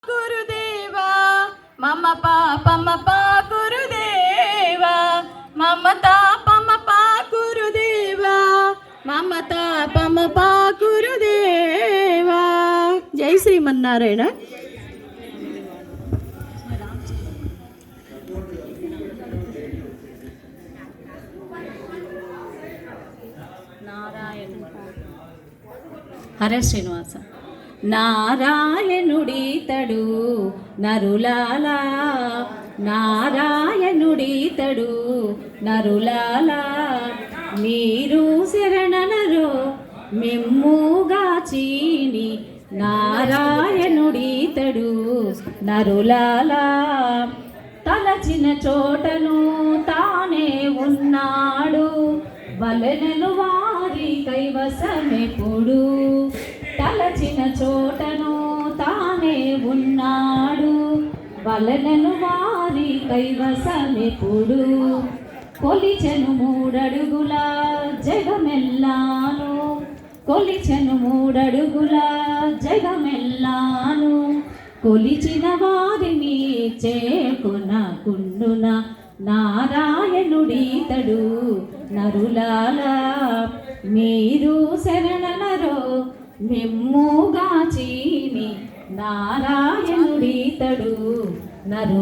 గురుదేవా మమ పాపమ పా గురుదేవా మమ తాపమ పా గురుదేవా మమ తాపమ పా గురుదేవా. జై శ్రీమన్నారాయణ. హరే శ్రీనివాస. నారాయణుడీతడు నరులాలా, నారాయణుడీతడు నరులాలా, మీరు శరణనరో మిమ్ముగా చీని, నారాయణుడీతడు నరులాలా, తలచిన చోటను తానే ఉన్నాడు, వలెనను వారి కైవసమెప్పుడు, తలచిన చోటను తానే ఉన్నాడు, వలనను వారి కైవసమెప్పుడు, కొలిచెను మూడడుగుల జగమెల్లాను, కొలిచెను మూడడుగుల జగమెల్లాను, కొలిచిన వారిని చేకొనకుండున, నారాయణుడీతడు నరులాలా, మీరు శరణనరో మిమ్ముగా చీని, నారాయణుడీతడు నరు